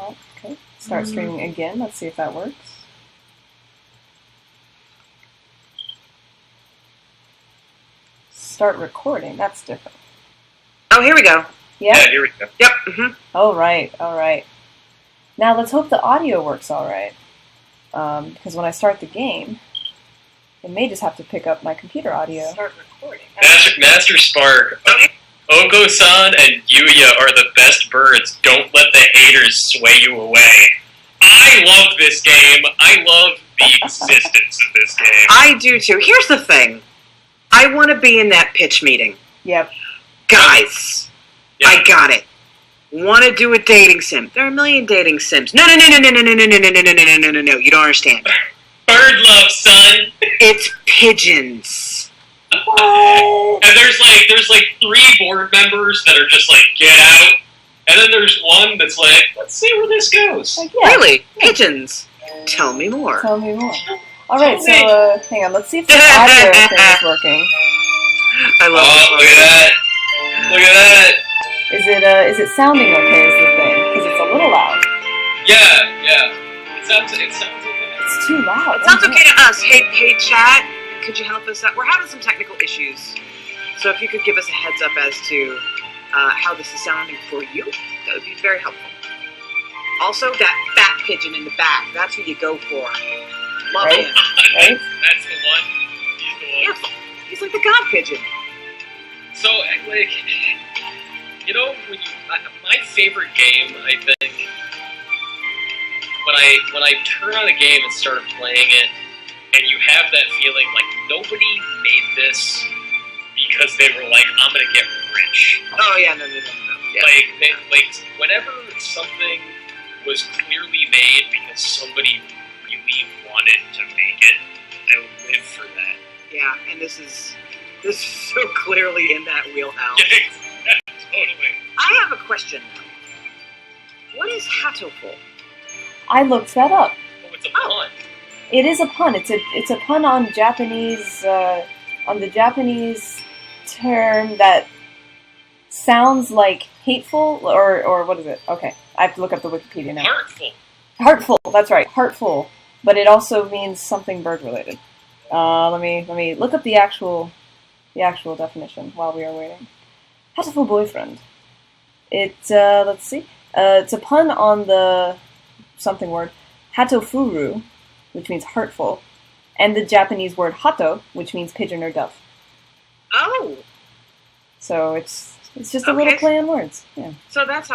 Okay, start streaming again. Let's see if that works. Start recording. That's different. Oh, here we go. Yeah? Yeah, here we go. Yep. Mm-hmm. All right. Now let's hope the audio works all right. Because when I start the game, it may just have to pick up my computer audio. Start recording. Master Spark, Oko-san and Yuya are the best birds. Don't let the haters sway you away. I love this game. I love the existence of this game. I do too. Here's the thing. I want to be in that pitch meeting. Yep. Guys, Yeah. I got it. Want to do a dating sim? There are a million dating sims. No. You don't understand. Bird love, son. It's pigeons. What? And there's like 3 board members that are just like, get out. And then there's one that's like, let's see where this goes. Like, yeah. Really? Pigeons? Tell me more. Tell me more. All right, so hang on. Let's see if the audio thing is working. I love Oh, look at that. Look at that. Is it sounding okay? Is the thing because it's a little loud. Yeah. It sounds okay. It's too loud. It sounds okay to us. Hey, chat. Could you help us out? We're having some technical issues. So if you could give us a heads up as to how this is sounding for you, that would be very helpful. Also, that fat pigeon in the back. That's who you go for. Love Right? him. Right? That's the one. He's the one. Yeah, he's like the god pigeon. So, like, you know, my favorite game, I think, when I turn on a game and start playing it, and you have that feeling like nobody made this because they were like, I'm gonna get rich. Oh yeah, no. Yeah. Like whenever something was clearly made because somebody really wanted to make it, I live for that. Yeah, and this is so clearly in that wheelhouse. Totally. I have a question now. What is Hatoful? I looked that up. Oh, it's a pun. It is a pun. It's a pun on Japanese on the Japanese term that sounds like hateful or what is it? Okay, I have to look up the Wikipedia now. Heartful. Heartful. That's right. Heartful. But it also means something bird related. Let me look up the actual definition while we are waiting. Hatoful Boyfriend. Let's see. It's a pun on the something word hatofuru, which means heartful, and the Japanese word hato, which means pigeon or dove. Oh, So it's just a little play on words. Yeah. so that's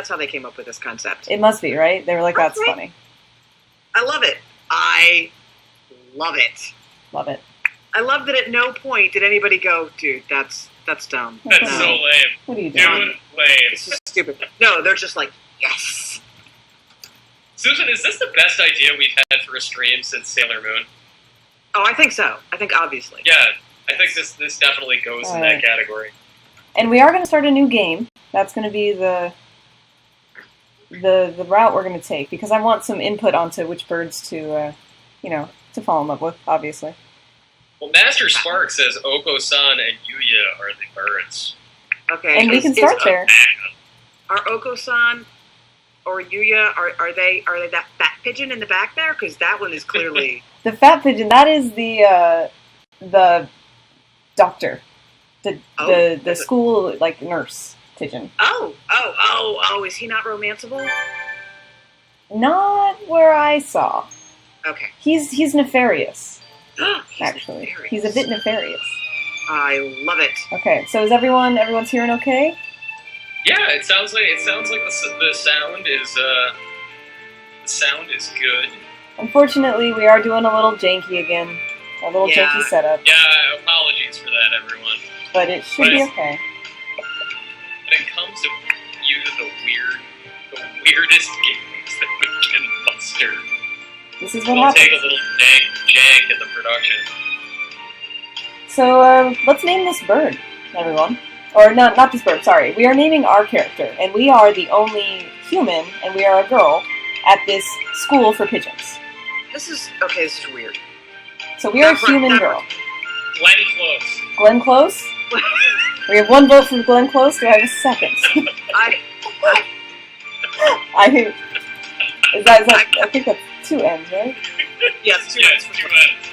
how they came up with this concept. It must be, right? They were like, that's Okay. funny. I love it. I love it. Love it. I love that at no point did anybody go, dude, that's dumb. That's No. so lame. What are you doing? Dude, lame. It's just stupid. No, they're just like, yes. Susan, is this the best idea we've had for a stream since Sailor Moon? Oh, I think so. I think obviously. Yeah, I think this definitely goes in that category. And we are going to start a new game. That's going to be the route we're going to take, because I want some input onto which birds to fall in love with, obviously. Well, Master Spark says Oko-san and Yuya are the birds. Okay. And we can start there. Are Oko-san or Yuya, are they that fat pigeon in the back there? Because that one is clearly... The fat pigeon, that is the doctor. The school, like, nurse pigeon. Oh, is he not romanceable? Not where I saw. Okay. He's nefarious, He's actually. nefarious. He's a bit nefarious. I love it. Okay, so is everyone's hearing okay? Yeah, it sounds like the sound is good. Unfortunately, we are doing a little janky again. A little janky setup. Yeah, apologies for that, everyone. But it should be okay. When it comes to the weirdest games that we can muster, This is what we'll happens. take a little jank in the production. So, let's name this bird, everyone. Or, no, not this bird, sorry. We are naming our character, and we are the only human, and we are a girl, at this school for pigeons. This is weird. So we are a human girl. Glenn Close. Glenn Close? We have one vote from Glenn Close. Do I have a second? Is that? I think that's 2 N's, right? Yes, 2 Yeah, N's. it's 2 N's.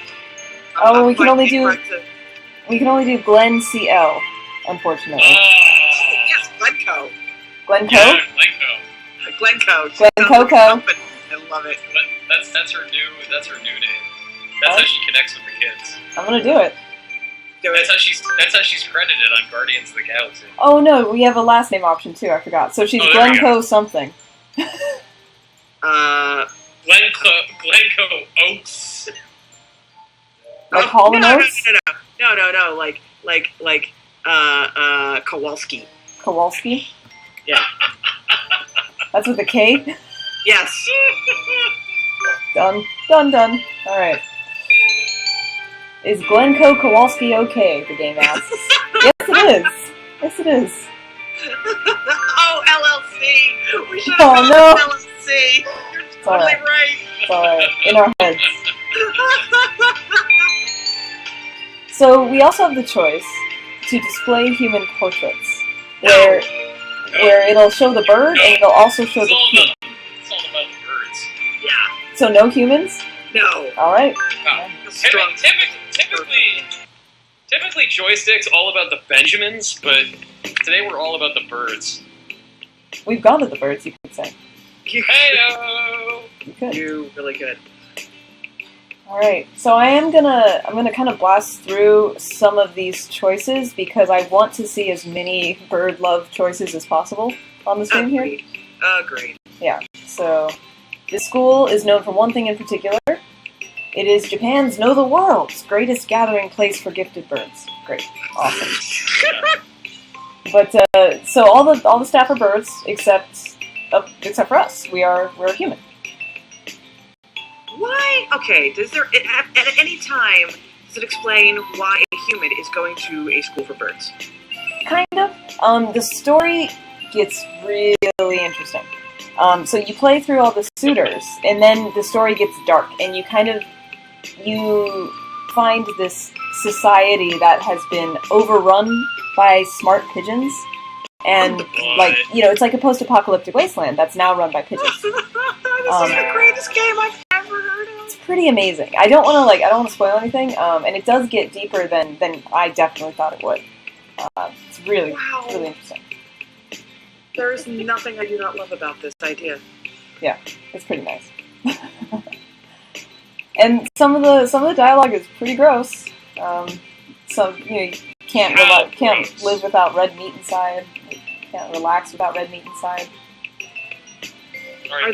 Oh, we can only do Glenn CL, unfortunately. Yes, Glencoe. Glencoe? Yeah, Glencoe. Glencoe. Glencoe. I love it. That's her new name. That's how she connects with the kids. I'm gonna do it. That's how she's credited on Guardians of the Galaxy. Oh no, we have a last name option too. I forgot. So she's Glencoe something. Glencoe Oaks. Like Hall and Oates? No. Like Kowalski. Kowalski? Yeah. That's with a K? Yes. Done. Alright. Is Glencoe Kowalski okay, the game asks. Yes, it is. Oh, LLC. We should have Oh, no. LLC. You're totally right. It's alright. In our heads. So we also have the choice to display human portraits, where it'll show the bird and it'll also show the human. It's all about the birds. Yeah. So no humans? No. Alright. No. Typically joystick's all about the Benjamins, but today we're all about the birds. We've gone to the birds, you could say. Hey-o! You could. You really good. Alright, so I'm gonna kind of blast through some of these choices because I want to see as many bird love choices as possible on the screen here. Agreed. Yeah, so this school is known for one thing in particular. It is Japan's the world's greatest gathering place for gifted birds. Great. Awesome. But so all the staff are birds except for us. We're human. Why? Okay, does there, at any time, does it explain why a human is going to a school for birds? Kind of. The story gets really interesting. So you play through all the suitors, and then the story gets dark, and you find this society that has been overrun by smart pigeons. And, it's like a post-apocalyptic wasteland that's now run by pigeons. This is the greatest game I've ever heard of. It's pretty amazing. I don't want to spoil anything, and it does get deeper than I definitely thought it would. It's really interesting. There is nothing I do not love about this idea. Yeah, it's pretty nice. And some of the dialogue is pretty gross. You can't live without red meat inside. You can't relax without red meat inside. Are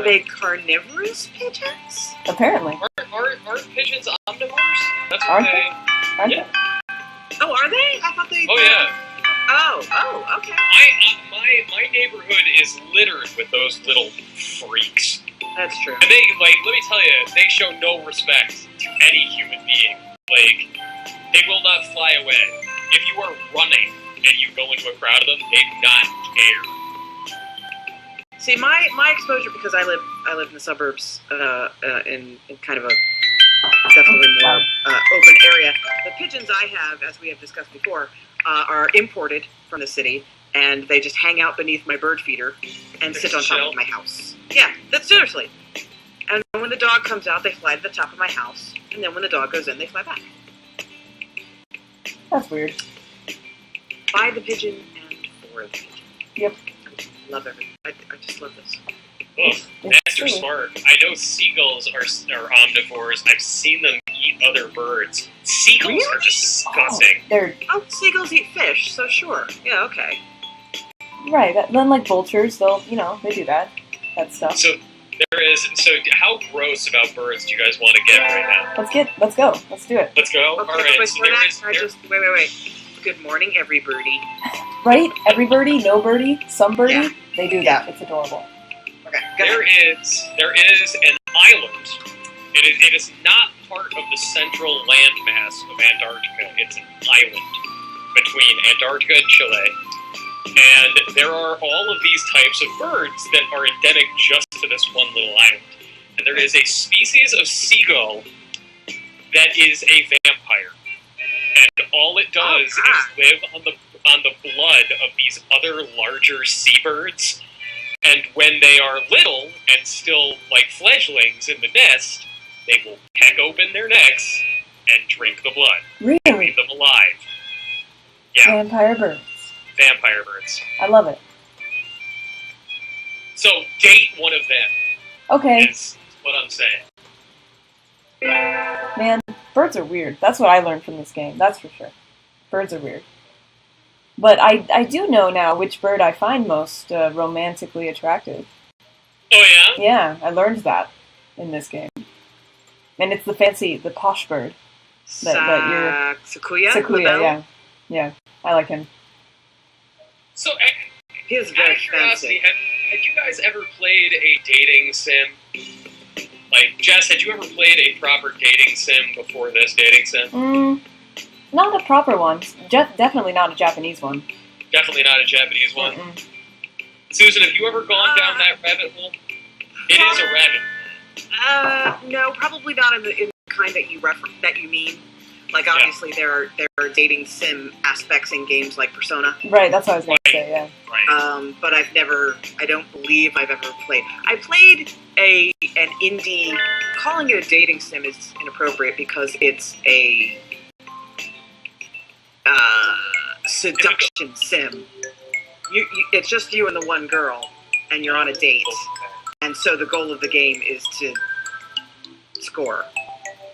they carnivorous pigeons? Apparently. Aren't pigeons omnivores? That's what Aren't they. Aren't Yeah. Oh, are they? I thought they. Oh yeah. Oh, okay. My neighborhood is littered with those little freaks. That's true. And they let me tell you, they show no respect to any human being. They will not fly away. If you are running and you go into a crowd of them, they do not care. See, my exposure, because I live in the suburbs, in kind of a definitely more open area. The pigeons I have, as we have discussed before, are imported from the city, and they just hang out beneath my bird feeder and sit on top of my house. Yeah, that's seriously. And when the dog comes out, they fly to the top of my house, and then when the dog goes in, they fly back. That's weird. By the pigeon and for the pigeon. Yep. I love everything. I just love this. Ugh, Master Smart. I know seagulls are omnivores. I've seen them eat other birds. Seagulls are disgusting. Seagulls eat fish, so sure. Yeah, okay. Right. Then like vultures, they do that stuff. So how gross about birds do you guys want to get right now? Let's go. Let's do it. Let's go. Okay, all right. Wait. Good morning, every birdie. Right? Every birdie, no birdie, some birdie. Yeah. They do that. It's adorable. Okay. There is an island. It is not part of the central landmass of Antarctica. It's an island between Antarctica and Chile. And there are all of these types of birds that are endemic just to this one little island. And there is a species of seagull that is a vampire. And all it does is live on the blood of these other larger seabirds. And when they are little and still like fledglings in the nest, they will peck open their necks and drink the blood. Really? And leave them alive. Yeah. Vampire birds. Vampire birds. I love it. So date one of them. Okay. Is what I'm saying. Man, birds are weird. That's what I learned from this game. That's for sure. Birds are weird. But I do know now which bird I find most romantically attractive. Oh yeah? Yeah, I learned that in this game. And it's the posh bird. That Sakuya? Sakuya, yeah. Yeah, I like him. So, He is out very of curiosity, fancy. had you guys ever played a dating sim? Like, Jess, had you ever played a proper dating sim before this dating sim? Not a proper one. Definitely not a Japanese one. Definitely not a Japanese one. Mm-mm. Susan, have you ever gone down that rabbit hole? It is a rabbit hole. No, probably not in the kind that you mean. Like, obviously, there are dating sim aspects in games like Persona. Right, that's what I was going to say, yeah. Right. But I don't believe I've ever played. I played an indie. Calling it a dating sim is inappropriate because it's a seduction sim. It's just you and the one girl, and you're on a date. And so the goal of the game is to score.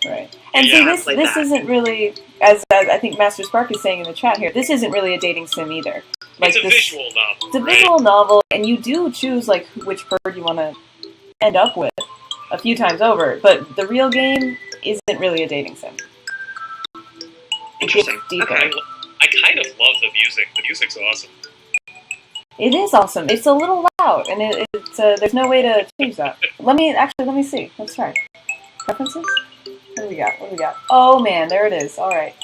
Right. And Yeah, see, this isn't really, as I think Master Spark is saying in the chat here, this isn't really a dating sim either. It's a visual novel. It's a visual novel, and you do choose like which bird you want to end up with a few times over. But the real game isn't really a dating sim. Interesting. It gets deeper. Okay. I kind of love the music. The music's awesome. It is awesome. It's a little loud, and it's there's no way to change that. Let me see. Let's try. Preferences? What do we got? Oh man, there it is. All right.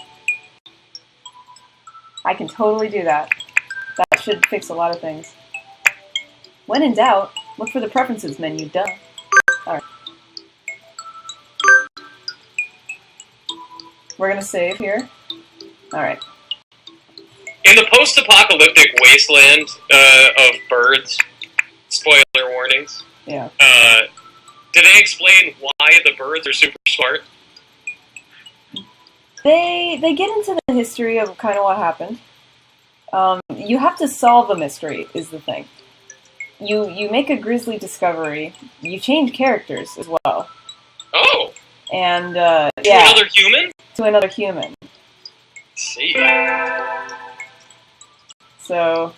I can totally do that. That should fix a lot of things. When in doubt, look for the preferences menu. Duh. All right. We're gonna save here. All right. In the post-apocalyptic wasteland of birds, spoiler warnings. Yeah. Do they explain why the birds are super smart? They get into the history of kind of what happened. You have to solve a mystery, is the thing. You make a grisly discovery. You change characters as well. Oh. And To yeah, another human? to another human. See. So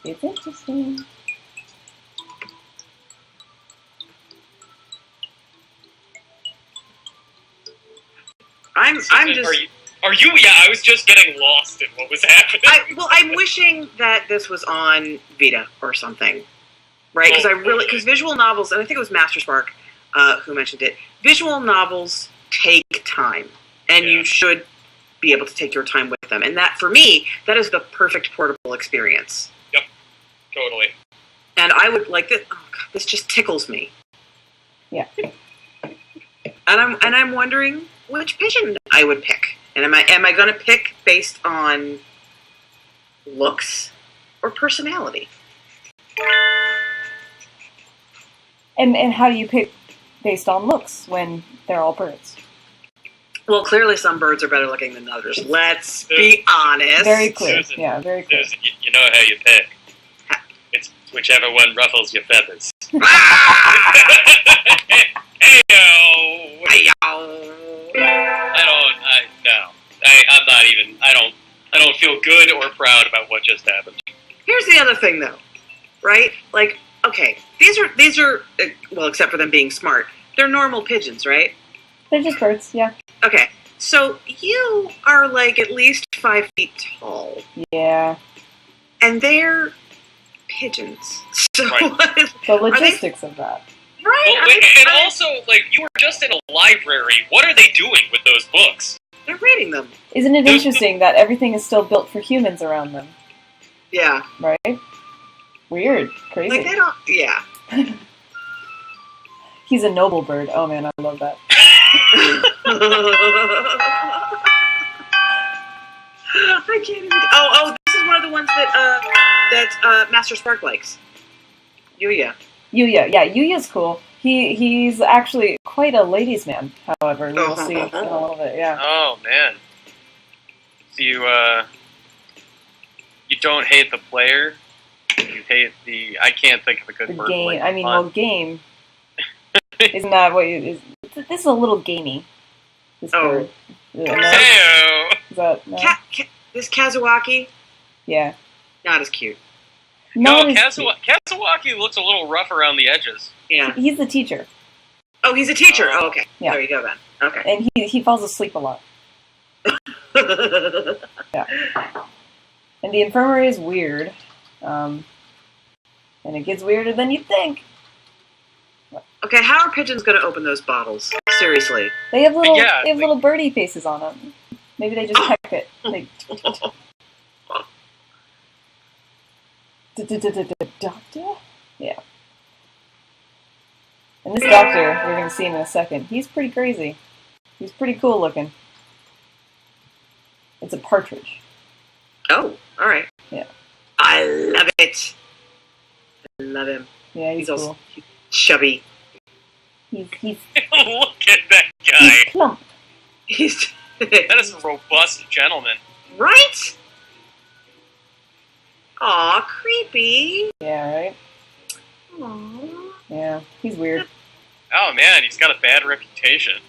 it's interesting. I'm just. Are you? Yeah, I was just getting lost in what was happening. I'm wishing that this was on Vita or something, right? Because visual novels, and I think it was Master Spark who mentioned it. Visual novels take time, and you should be able to take your time with them. And that, for me, that is the perfect portable experience. Yep, totally. And I would like this. Oh God, this just tickles me. Yeah. And I'm wondering which pigeon I would pick. And am I going to pick based on looks or personality? And how do you pick based on looks when they're all birds? Well, clearly some birds are better looking than others. Let's be honest. Very clear. Susan, Yeah, very clear. Susan, you know how you pick. It's whichever one ruffles your feathers. Heyo! I don't feel good or proud about what just happened. Here's the other thing, though, right? Like, okay, these are well, except for them being smart, they're normal pigeons, right? They're just birds, yeah. Okay, so you are like at least 5 feet tall, Yeah. and they're pigeons. So, Right. The logistics of that. right? Well, and also, like, you were just in a library. What are they doing with those books? They're reading them. Isn't it interesting that everything is still built for humans around them? Yeah. Right? Weird. Crazy. Like, they don't, yeah. He's a noble bird. Oh man, I love that. I can't even. Oh, this is one of the ones that Master Spark likes. Yuya. Yuya. Yeah, Yuya's cool. He's actually quite a ladies' man. However, we'll see in a little bit. Yeah. Oh man. So you don't hate the player. You hate the. I can't think of a good word. Game. I mean, well, game. Isn't that what you? This is a little gamey. This bird. Heyo. Is that no? This Kazuaki? Yeah. Not as cute. No, Kazuaki looks a little rough around the edges. Yeah. He's the teacher. Oh, he's a teacher. Oh, okay. Yeah. There you go then. Okay. And he falls asleep a lot. Yeah. And the infirmary is weird. And it gets weirder than you'd think. Okay, how are pigeons going to open those bottles? Seriously. They have little birdie faces on them. Maybe they just peck it. Doctor? Yeah. And this doctor, you're going to see in a second, he's pretty crazy. He's pretty cool looking. It's a partridge. Oh, alright. Yeah. I love it. I love him. Yeah, he's cool. Also chubby. He's Look at that guy. he's plump. That is a robust gentleman. Right? Aw, creepy. Yeah, right? Aww. Yeah, he's weird. Oh man, he's got a bad reputation.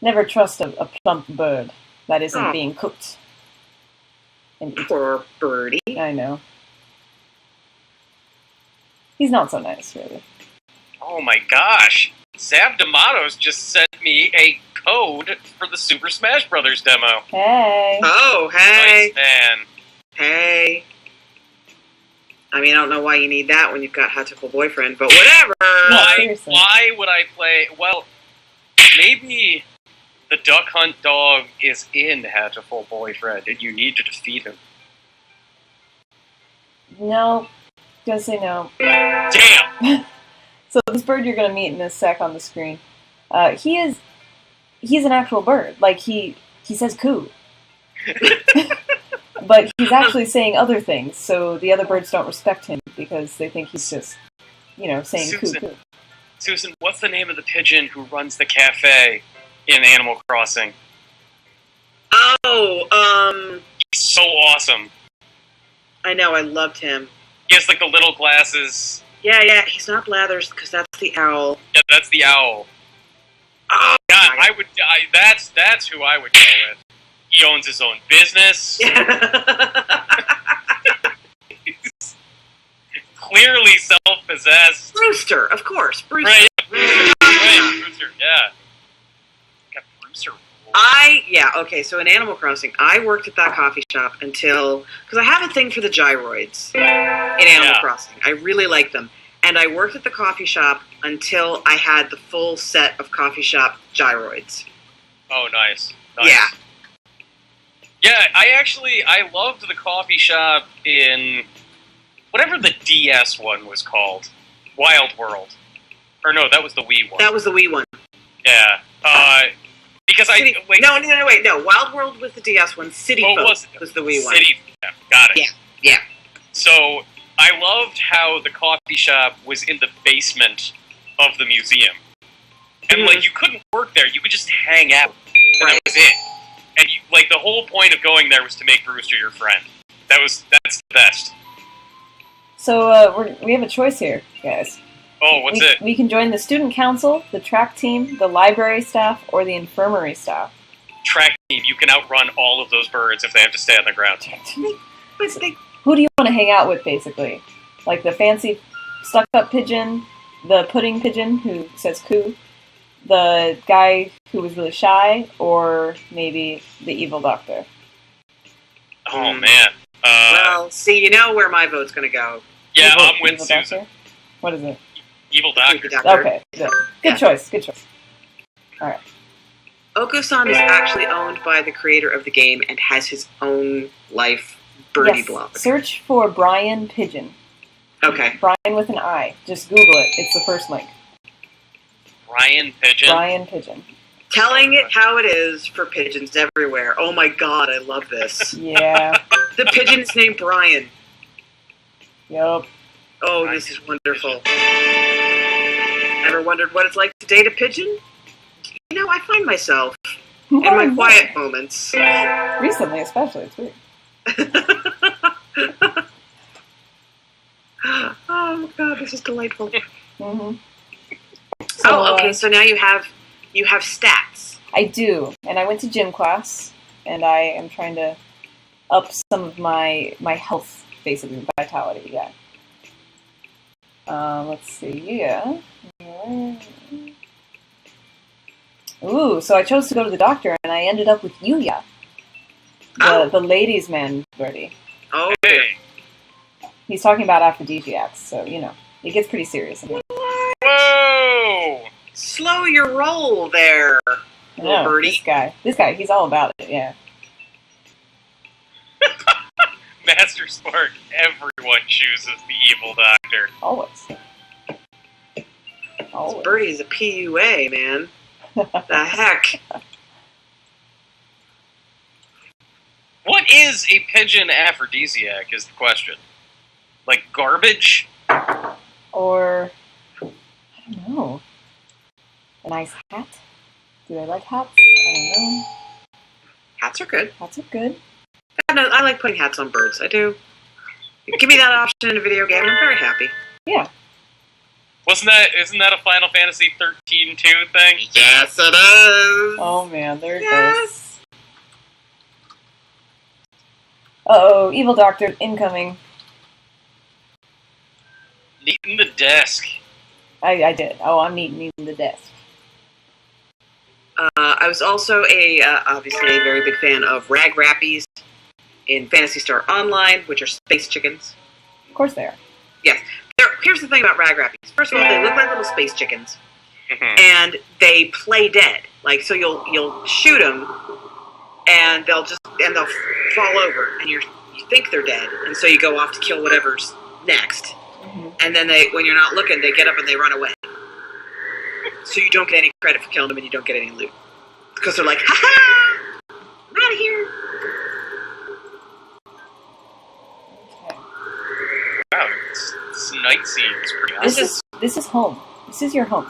Never trust a plump bird that isn't being cooked. And Poor birdie. I know. He's not so nice, really. Oh my gosh. Zav D'Amato's just sent me a code for the Super Smash Brothers demo. Hey! Oh, hey! Nice, man. Hey. I mean, I don't know why you need that when you've got Hatoful Boyfriend, but whatever! Why would I play... Well, maybe the Duck Hunt dog is in Hatoful Boyfriend, and you need to defeat him. No. Gonna say no. Damn! So this bird you're gonna meet in a sec on the screen, he's an actual bird. Like, he says coo. But he's actually saying other things, so the other birds don't respect him because they think he's just, saying coo. Susan, what's the name of the pigeon who runs the cafe in Animal Crossing? Oh, He's so awesome. I know, I loved him. He has, like, the little glasses. Yeah, he's not Blathers, because that's the owl. Yeah, that's the owl. Oh, God, that's who I would go with. He owns his own business. He's clearly self-possessed. Brewster, of course. Brewster. Right, Brewster, yeah. Got Brewster. Okay, so in Animal Crossing, I worked at that coffee shop until... Because I have a thing for the gyroids in Animal Crossing. I really like them. And I worked at the coffee shop until I had the full set of coffee shop gyroids. Oh, nice. Yeah. Yeah, I loved the coffee shop in whatever the DS one was called. Wild World. Or no, that was the Wii one. That was the Wii one. Yeah. Because No, Wild World was the DS one. City Folk was the Wii one. Got it. Yeah. So, I loved how the coffee shop was in the basement of the museum. And, you couldn't work there. You could just hang out. And that was it. And, the whole point of going there was to make Brewster your friend. That's the best. So, we have a choice here, guys. Oh, what's it? We can join the student council, the track team, the library staff, or the infirmary staff. Track team. You can outrun all of those birds if they have to stay on the ground. Who do you want to hang out with, basically? Like the fancy stuck-up pigeon, the pudding pigeon who says coo, the guy who was really shy, or maybe the evil doctor? Oh, man. Well, see, you know where my vote's going to go. Yeah, I'm with Susan. Doctor? What is it? Evil Doctor. Okay, good choice. Alright. Oko-san is actually owned by the creator of the game and has his own life birdie blog. Search for Brian Pigeon. Okay. Brian with an I. Just Google it. It's the first link. Brian Pigeon. Telling it how it is for pigeons everywhere. Oh my god, I love this. Yeah. The pigeon is named Brian. Yup. Oh, this is wonderful. Ever wondered what it's like to date a pigeon? You know, I find myself in my quiet moments. Recently, especially. It's weird. Oh God, this is delightful. Mm-hmm. So, okay. So now you have stats. I do, and I went to gym class, and I am trying to up some of my health, basically vitality. Yeah. Let's see. Yeah. Ooh, so I chose to go to the doctor, and I ended up with Yuya, the ladies' man birdie. Oh. Hey. He's talking about aphrodisiacs, so you know it gets pretty serious. Whoa! Slow your roll there, little birdie. This guy, he's all about it. Yeah. Master Spark, everyone chooses the evil doctor. Always. This birdie is a PUA, man. The heck? What is a pigeon aphrodisiac is the question. Like garbage? Or, I don't know. A nice hat? Do they like hats? I don't know. Hats are good. Hats are good. I like putting hats on birds. I do. Give me that option in a video game, I'm very happy. Yeah. Isn't that a Final Fantasy 13-2 thing? Yes, it is. Oh man, there it goes. Uh-oh, evil doctor incoming. Neating the desk. I did. Oh, I'm neating the desk. I was also obviously a very big fan of Rag Rappies in Phantasy Star Online, which are space chickens. Of course they are. Yes. Here's the thing about Rag Rappies. First of all, they look like little space chickens, and they play dead. Like, so you'll shoot them, and they'll fall over, and you think they're dead, and so you go off to kill whatever's next, and then when you're not looking, they get up and they run away. So you don't get any credit for killing them, and you don't get any loot because they're like, ha ha, I'm out of here. Wow, this night scene is pretty awesome. This is home. This is your home.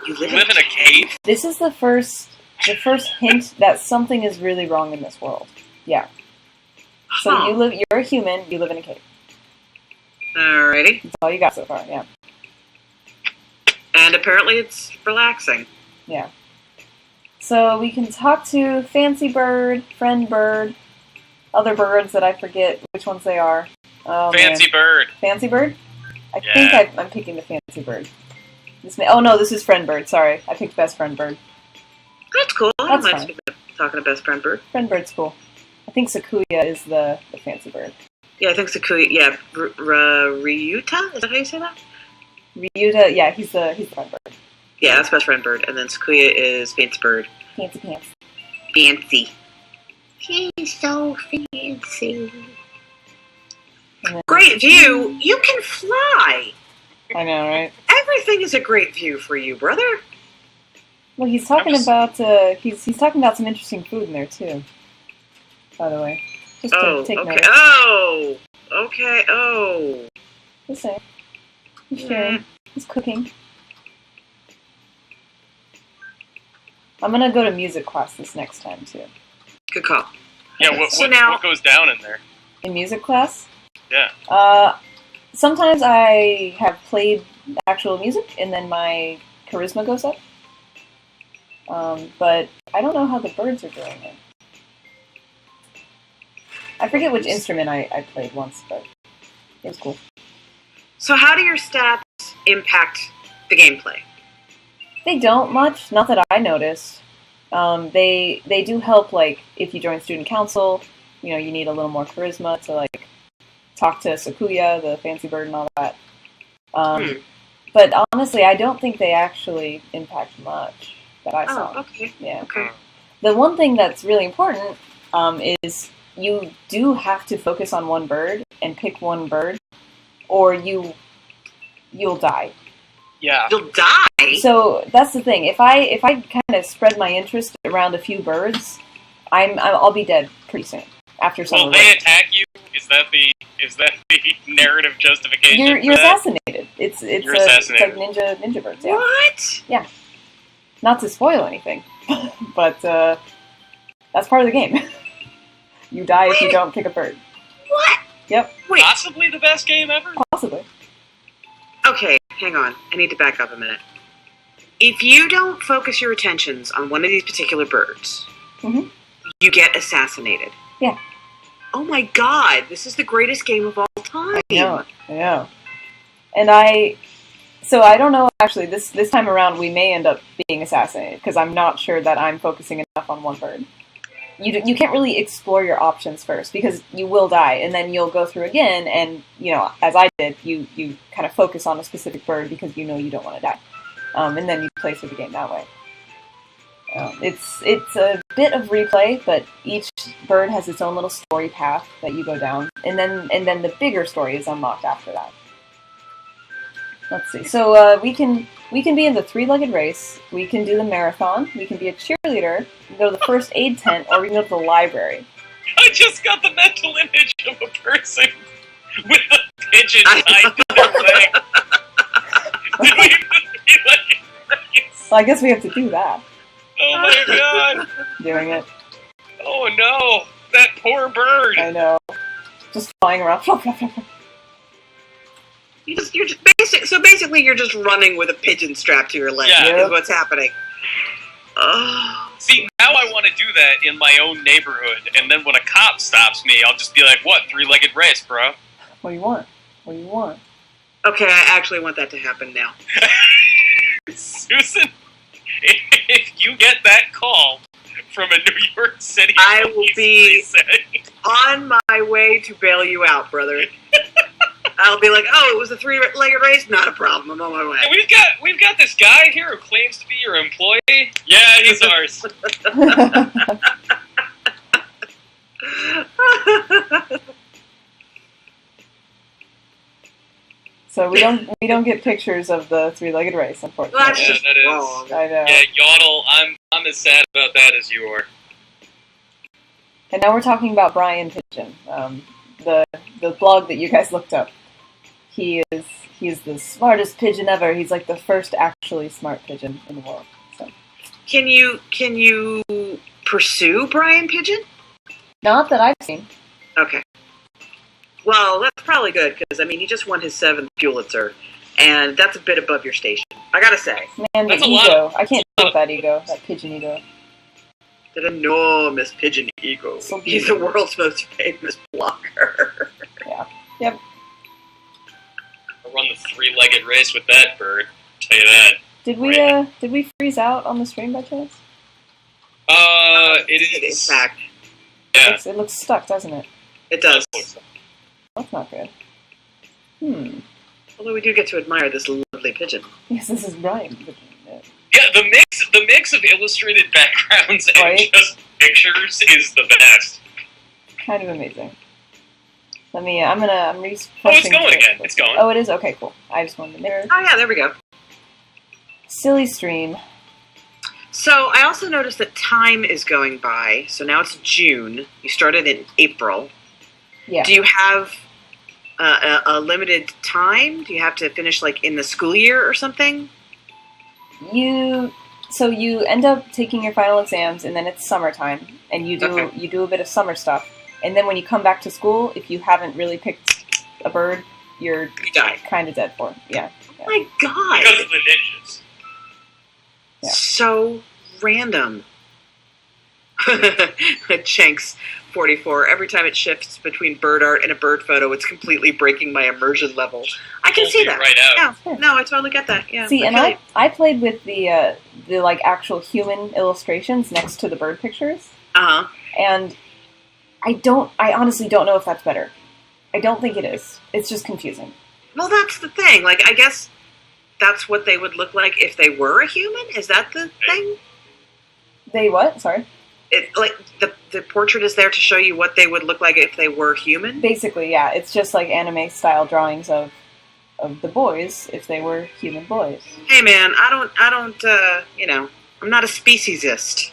You live in a cave? This is the first hint that something is really wrong in this world. Yeah. So you're a human, you live in a cave. Alrighty. That's all you got so far, yeah. And apparently it's relaxing. Yeah. So we can talk to Fancy Bird, Friend Bird, other birds that I forget which ones they are. Oh, Fancy Bird. Fancy Bird? I think I'm picking the Fancy Bird. This is Friend Bird. Sorry, I picked Best Friend Bird. That's cool. I don't mind fine. talking to Best Friend Bird. Friend Bird's cool. I think Sakuya is the Fancy Bird. Yeah, I think Sakuya. Yeah, Ryuta. Is that how you say that? Ryuta. Yeah, he's the Friend Bird. Yeah, that's Best Friend Bird, and then Sakuya is Fancy Bird. Fancy pants. Fancy. He's so fancy. Great view. You can fly. I know, right? Everything is a great view for you, brother. Well, he's talking about he's talking about some interesting food in there too. By the way, just to take note. Okay. Just saying. He's sharing. He's cooking. I'm gonna go to music class this next time too. Good call. Yeah. What goes down in there? In music class? Yeah. Sometimes I have played actual music, and then my charisma goes up. But I don't know how the birds are doing it. I forget which instrument I played once, but it was cool. So how do your stats impact the gameplay? They don't much, not that I noticed. They do help, like, if you join student council, you need a little more charisma to, like, talk to Sakuya, the fancy bird, and all that. But honestly, I don't think they actually impact much that I saw. Oh, okay. Yeah. Okay. The one thing that's really important is you do have to focus on one bird and pick one bird, or you'll die. Yeah. You'll die? So that's the thing. If I kind of spread my interest around a few birds, I'll be dead pretty soon. after some Will they attack you? Is that the narrative justification? You're assassinated. It's assassinated. like ninja birds. Yeah. What? Yeah. Not to spoil anything, but that's part of the game. You die if you don't pick a bird. What? Yep. Wait. Possibly the best game ever? Possibly. Okay, hang on. I need to back up a minute. If you don't focus your attentions on one of these particular birds, you get assassinated. Yeah. Oh my god, this is the greatest game of all time. I know. And so I don't know, actually, this time around we may end up being assassinated, because I'm not sure that I'm focusing enough on one bird. You can't really explore your options first, because you will die, and then you'll go through again, and, as I did, you kind of focus on a specific bird because you know you don't want to die. And then you play through the game that way. It's a bit of replay, but each bird has its own little story path that you go down, and then the bigger story is unlocked after that. Let's see. So we can be in the three-legged race. We can do the marathon. We can be a cheerleader. We can go to the first aid tent, or we can go to the library. I just got the mental image of a person with a pigeon tied to their leg. Doing the three-legged race. So I guess we have to do that. Oh my god! Doing it. Oh no! That poor bird! I know. Just flying around. Basically you're just running with a pigeon strapped to your leg. Yeah. Is what's happening. Oh. See, now I want to do that in my own neighborhood, and then when a cop stops me, I'll just be like, what, three-legged race, bro? What do you want? What do you want? Okay, I actually want that to happen now. Susan, if you get that call from a New York City I will be setting, on my way to bail you out, brother. I'll be like, oh, it was a three-legged race? Not a problem. I'm on my way. We've got this guy here who claims to be your employee. Yeah, he's ours. So we don't get pictures of the three-legged race, unfortunately. Well, that's just that is wrong. I know. Yeah, Yodel, I'm as sad about that as you are. And now we're talking about Brian Pigeon, the blog that you guys looked up. He's the smartest pigeon ever. He's like the first actually smart pigeon in the world. So. Can you pursue Brian Pigeon? Not that I've seen. Okay. Well, that's probably good, because, he just won his 7th Pulitzer, and that's a bit above your station. I gotta say. Man, the ego. I can't deal with that ego, that pigeon ego. That enormous pigeon ego. So He's the world's most famous blogger. Yeah. Yep. I'll run the three-legged race with that bird. Tell you that. Did we freeze out on the stream by chance? It is. In fact, Yeah. It looks stuck, doesn't it? it does. That's not good. Although we do get to admire this lovely pigeon. Yes, this is Brian Pigeon. Yeah, the mix of illustrated backgrounds and Right? just pictures is the best. Kind of amazing. I'm refreshing. Oh, it's going again. It's going. Oh, it is? Okay, cool. I just wanted to mirror. Oh yeah, there we go. Silly stream. So I also noticed that time is going by. So now it's June. You started in April. Yeah. Do you have a limited time? Do you have to finish in the school year or something? You end up taking your final exams, and then it's summertime, and you do a bit of summer stuff, and then when you come back to school, if you haven't really picked a bird, you die. Kind of dead for it. Yeah. Oh my god! Because of the ninjas. Yeah. So random. Chenks 44. Every time it shifts between bird art and a bird photo, it's completely breaking my immersion level. I can see that. Right out. Yeah. No, I totally get that. Yeah. See, and I played with the actual human illustrations next to the bird pictures. And I honestly don't know if that's better. I don't think it is. It's just confusing. Well, that's the thing. I guess that's what they would look like if they were a human? Is that the thing? They what? Sorry? The portrait is there to show you what they would look like if they were human? Basically, yeah. It's just like anime-style drawings of the boys if they were human boys. Hey, man, I don't, I'm not a speciesist.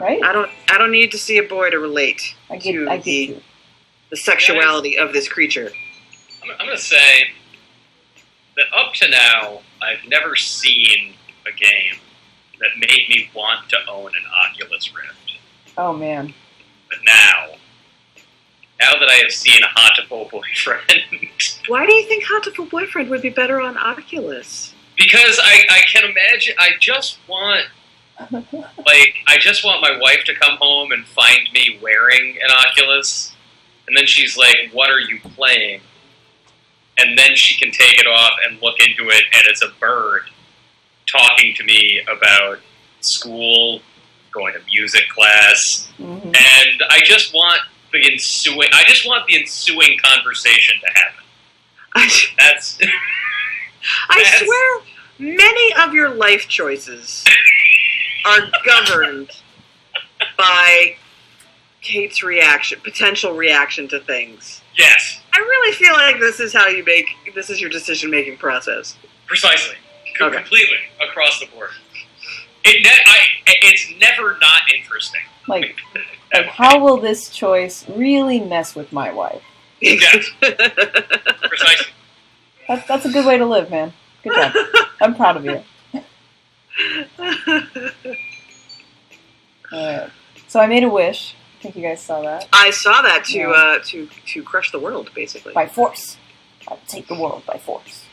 Right? I don't need to see a boy to relate I get to you. the sexuality of this creature. I'm going to say that up to now, I've never seen a game that made me want to own an Oculus Rift. Oh, man. But now that I have seen Hatoful Boyfriend... Why do you think Hatoful Boyfriend would be better on Oculus? Because I can imagine, I just want my wife to come home and find me wearing an Oculus, and then she's like, what are you playing? And then she can take it off and look into it, and it's a bird talking to me about school, going to music class, and I just want the ensuing conversation to happen. That's... I swear, many of your life choices are governed by Kate's potential reaction to things. Yes. I really feel like this is your decision-making process. Precisely. Okay. Completely. Across the board. It's never not interesting. Like, how will this choice really mess with my wife? Yes. Precisely. That's a good way to live, man. Good job. I'm proud of you. So I made a wish. I think you guys saw that. I saw that to crush the world, basically. By force. I'll take the world by force.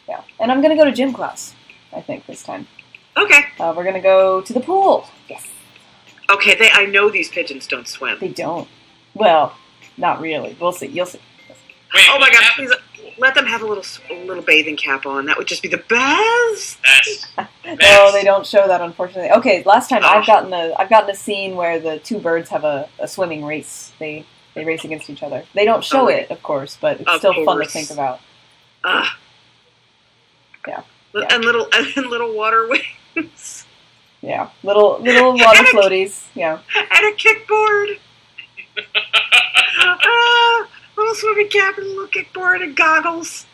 Yeah. And I'm going to go to gym class, I think, this time. Okay. We're going to go to the pool. Yes. Okay, I know these pigeons don't swim. They don't. Well, not really. We'll see. You'll see. Wait, oh my god, please let them have a little bathing cap on. That would just be the best. No, they don't show that, unfortunately. Okay, last time I've gotten a scene where the two birds have a swimming race. They race against each other. They don't show it, of course, but it's still fun to think about. Yeah. And little water wings. Yeah, little water floaties. Yeah. And a kickboard. Little swimming cap and a little kickboard and goggles.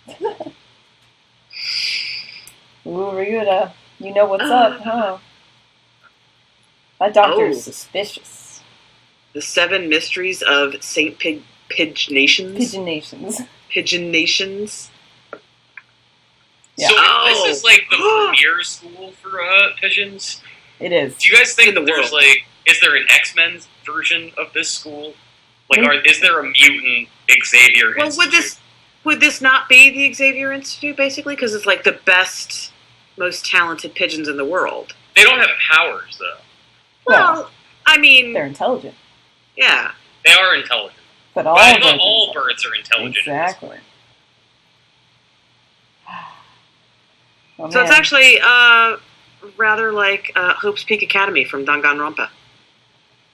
Ooh, Ryuta, you know what's up, huh? That doctor's suspicious. The 7 mysteries of Saint Pigeon Nations. Pigeon Nations. Yeah. So this is like the premier school for pigeons? It is. Do you guys think that there's is there an X-Men version of this school? Like, is there a mutant Xavier Institute? Would this not be the Xavier Institute, basically? Because it's like the best, most talented pigeons in the world. They don't have powers, though. Well, I mean... They're intelligent. Yeah. They are intelligent. But not all birds are intelligent. Exactly. So it's actually rather like Hope's Peak Academy from Danganronpa.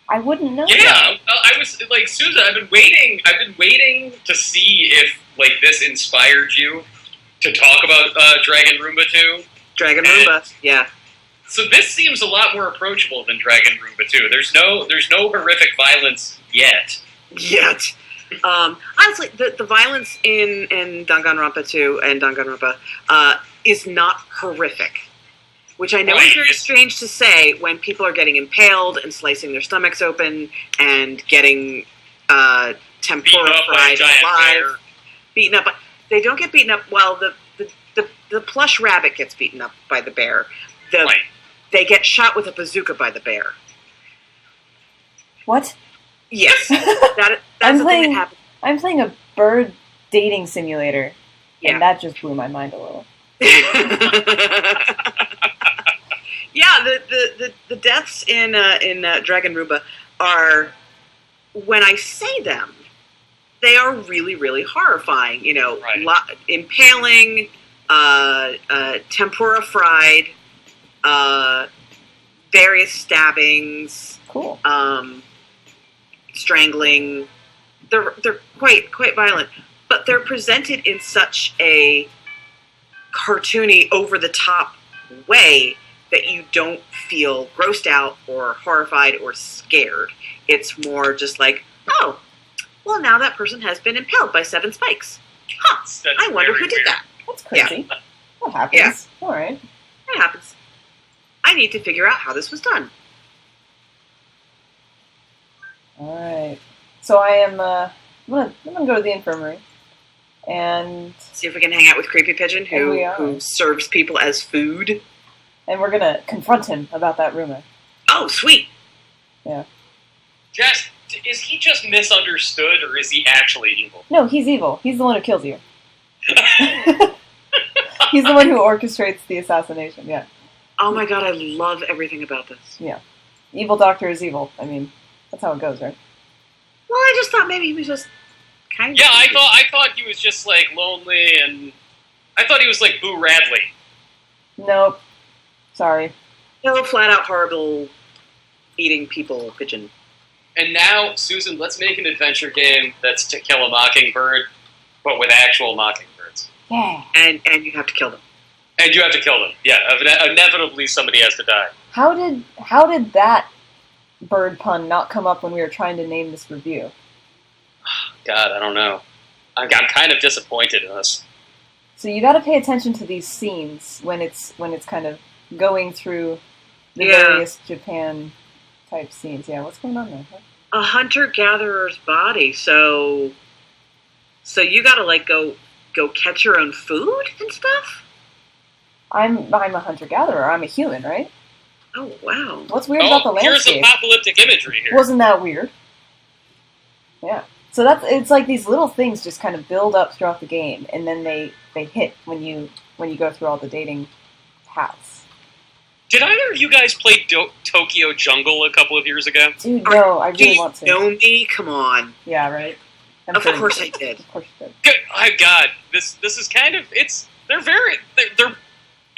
I wouldn't know. Yeah, I was like, Susan. I've been waiting to see if this inspired you to talk about Dragon Roomba 2. Dragon Roomba, yeah. So this seems a lot more approachable than Dragon Roomba 2. There's no horrific violence yet. Honestly, the violence in Danganronpa 2 and Danganronpa is not horrific. Which I know is very strange to say when people are getting impaled and slicing their stomachs open and getting tempura fried alive. Beaten up. They don't get beaten up. Well, the plush rabbit gets beaten up by the bear. They get shot with a bazooka by the bear. What? Yes. That's the thing that happens. I'm playing a bird dating simulator, and that just blew my mind a little. Yeah, the deaths in Dragon Roomba are, when I say them, they are really, really horrifying. You know, impaling, tempura fried, various stabbings, cool, strangling. They're quite violent, but they're presented in such a cartoony, over the top way that you don't feel grossed out or horrified or scared. It's more just like, oh, well, now that person has been impaled by 7 spikes. Huh, I wonder who did that. That's crazy. That happens. Yeah. All right. That happens. I need to figure out how this was done. Alright. So I'm gonna go to the infirmary. And see if we can hang out with Creepy Pigeon, who serves people as food. And we're gonna confront him about that rumor. Oh, sweet. Yeah. Jess, is he just misunderstood, or is he actually evil? No, he's evil. He's the one who kills you. He's the one who orchestrates the assassination, yeah. Oh my god, I love everything about this. Yeah. Evil doctor is evil. I mean, that's how it goes, right? Well, I just thought maybe he was just kind of... Yeah, I thought he was just, like, lonely, and... I thought he was like Boo Radley. Nope. Sorry. No, flat-out horrible eating people pigeon. And now, Susan, let's make an adventure game that's To Kill a Mockingbird, but with actual mockingbirds. Yeah. And you have to kill them. And you have to kill them. Yeah, inevitably somebody has to die. How did that bird pun not come up when we were trying to name this review? God, I don't know. I'm kind of disappointed in us. So you got to pay attention to these scenes when it's kind of going through the various Japan type scenes. Yeah, what's going on there? Huh? A hunter-gatherer's body, so you gotta like go catch your own food and stuff? I'm a hunter-gatherer. I'm a human, right? Oh, wow. What's weird about the landscape? Here's apocalyptic imagery here. Wasn't that weird? Yeah. So it's like these little things just kind of build up throughout the game, and then they hit when you go through all the dating paths. Did either of you guys play Tokyo Jungle a couple of years ago? Dude, no, I really want to. Do you know me? Come on. Yeah, right? Of course I did. Of course you did. Good. Oh, God, this is kind of, they're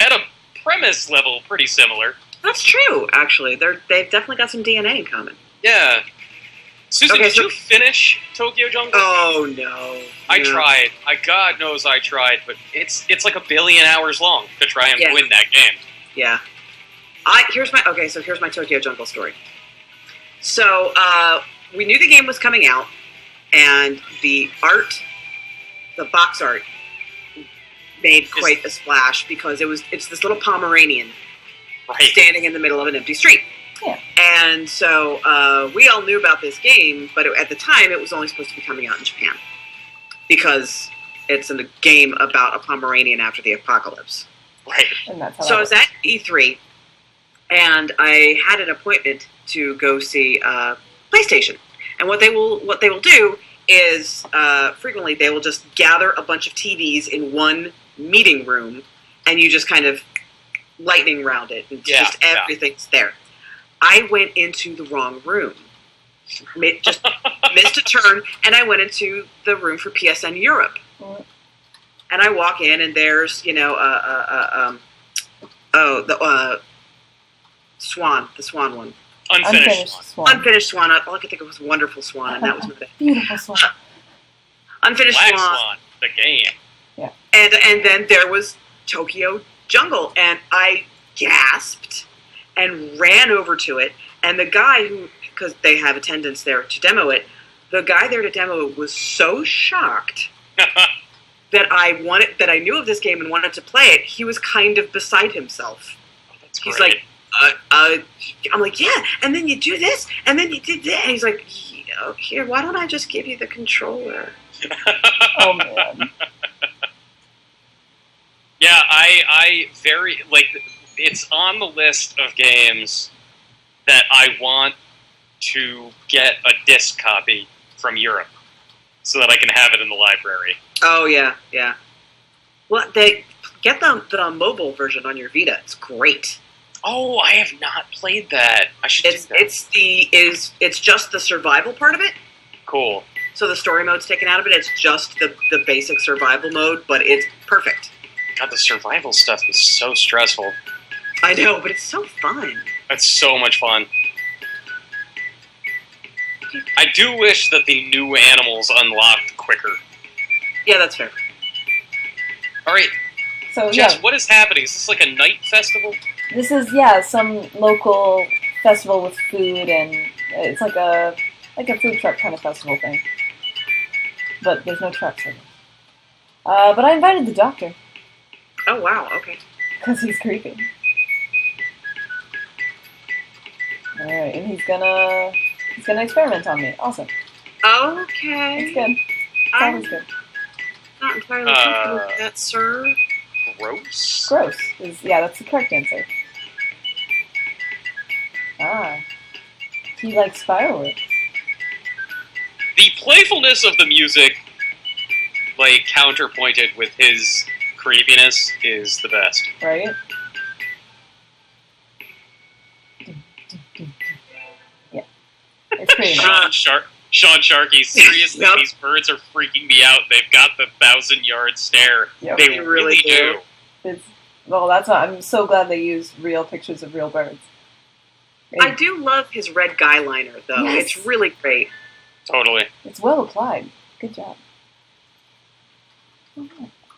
at a premise level pretty similar. That's true, actually. They've definitely got some DNA in common. Yeah. Susan, did you finish Tokyo Jungle? Oh, no. I tried. God knows I tried, but it's like 1 billion hours long to try and win that game. Yeah. Here's my Tokyo Jungle story. So, we knew the game was coming out, and the box art, made quite a splash because it's this little Pomeranian standing in the middle of an empty street. Yeah. And so we all knew about this game, but at the time it was only supposed to be coming out in Japan because it's a game about a Pomeranian after the apocalypse. Right. And that's how so I was at E3, and I had an appointment to go see PlayStation. And what they will do is frequently they will just gather a bunch of TVs in one meeting room, and you just kind of lightning round it, and just everything's there. I went into the wrong room. Just missed a turn, and I went into the room for PSN Europe. And I walk in, and there's, the Swan one. Unfinished Swan. Unfinished Swan. All I could think of was Wonderful Swan, and that was my Beautiful Swan. Unfinished Black Swan. The game. Yeah. And then there was Tokyo Jungle, and I gasped and ran over to it, and the guy because they have attendants there to demo it, the guy there to demo it was so shocked that I knew of this game and wanted to play it. He was kind of beside himself. That's He's great. like, I'm like, yeah, and then you do this, and then you did that. And he's like, yeah, here, why don't I just give you the controller? Oh, man. Yeah, I very, it's on the list of games that I want to get a disc copy from Europe so that I can have it in the library. Oh, yeah. Well, they get the mobile version on your Vita. It's great. Oh, I have not played that. I should do that. It's just the survival part of it. Cool. So the story mode's taken out of it. It's just the basic survival mode, but it's perfect. God, the survival stuff is so stressful. I know, but it's so fun. It's so much fun. I do wish that the new animals unlocked quicker. Yeah, that's fair. All right, So, Jess, what is happening? Is this like a night festival? This is, some local festival with food, and it's like a food truck kind of festival thing. But there's no trucks in it. But I invited the doctor. Oh, wow, okay. Because he's creepy. All right, and he's gonna experiment on me. Awesome. Okay. It's good. It's I'm always good. not entirely comfortable with that, sir. Gross. Gross. That's the correct answer. Ah. He likes fireworks. The playfulness of the music, like, counterpointed with his creepiness, is the best. Right? Yeah. It's pretty nice. Sean Sharkey, seriously, Yep. these birds are freaking me out. They've got the 1,000-yard stare. Yep. They really do. That's not. I'm so glad they used real pictures of real birds. I do love his red guy liner, though. Yes. It's really great. Totally. It's well applied. Good job. Oh,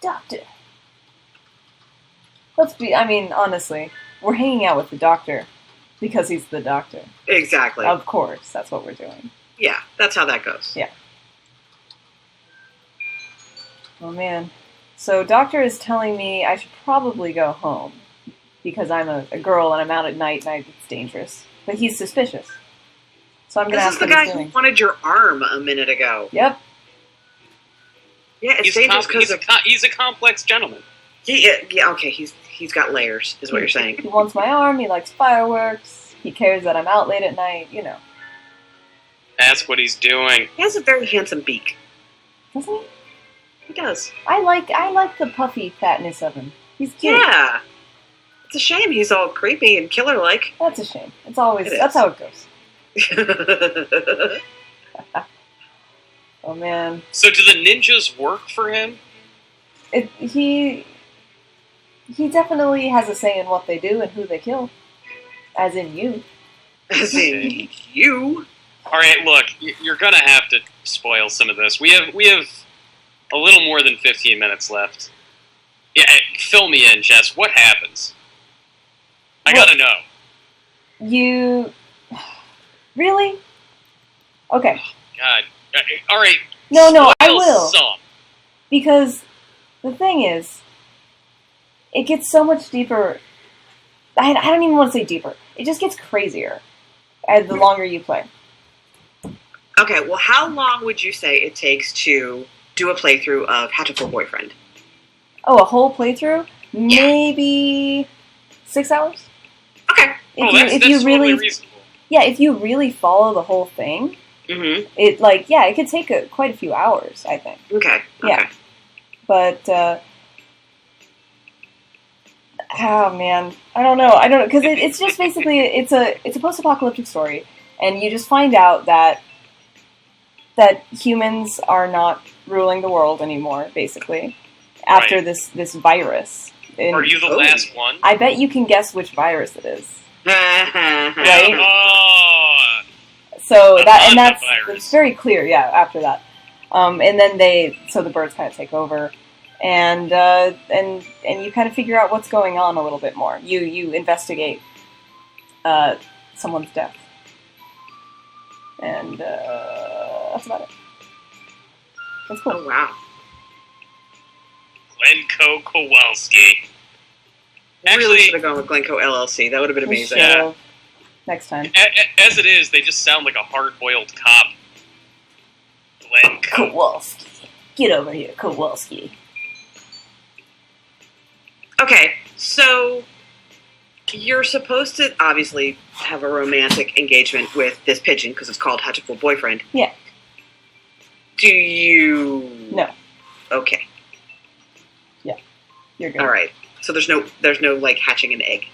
doctor. Honestly, we're hanging out with the doctor because he's the doctor. Exactly. Of course, that's what we're doing. Yeah, that's how that goes. Yeah. Oh man. So doctor is telling me I should probably go home because I'm a girl and I'm out at night and it's dangerous. But he's suspicious. So I'm going to This ask is the what guy he's who doing. wanted your arm a minute ago. Yep. Yeah, it's dangerous because he's a complex gentleman. okay, he's got layers, is what you're saying. He wants my arm, he likes fireworks, he cares that I'm out late at night, you know. That's what he's doing. He has a very handsome beak. Doesn't he? He does. I like the puffy fatness of him. He's cute. Yeah. It's a shame he's all creepy and killer-like. That's a shame. It's always, It is. that's how it goes. Oh man. So do the ninjas work for him? He definitely has a say in what they do and who they kill. As in you. As in you. All right, look, you're gonna have to spoil some of this. We have a little more than 15 minutes left. Yeah, fill me in, Jess. What happens? I gotta know. You... Really? Okay. God. All right. No, I spoil will. Some. Because the thing is, it gets so much deeper. I don't even want to say deeper. It just gets crazier as the longer you play. Okay, well, how long would you say it takes to do a playthrough of Hatoful Boyfriend? Oh, a whole playthrough? Maybe 6 hours? Okay. That's totally reasonable. Yeah, if you really follow the whole thing, Mm-hmm. it could take quite a few hours, I think. Okay. Yeah. But, oh man, I don't know, because it's just basically, it's a post-apocalyptic story, and you just find out that humans are not ruling the world anymore, basically, after this virus. And Are you the last one? I bet you can guess which virus it is. Right? Oh. So The that's virus. it's very clear, yeah, after that. And then the birds kind of take over, and you kind of figure out what's going on a little bit more. You investigate someone's death, and that's about it. That's cool. Oh, wow. Glencoe Kowalski. Really Actually, should have gone with Glencoe LLC. That would have been We amazing. should've. Next time. as it is, they just sound like a hard-boiled cop. Glencoe. Kowalski. Get over here, Kowalski. Okay, so you're supposed to obviously have a romantic engagement with this pigeon because it's called Hatoful Boyfriend. Yeah. Do you? No. Okay. You're good. All right. So there's no like hatching an egg.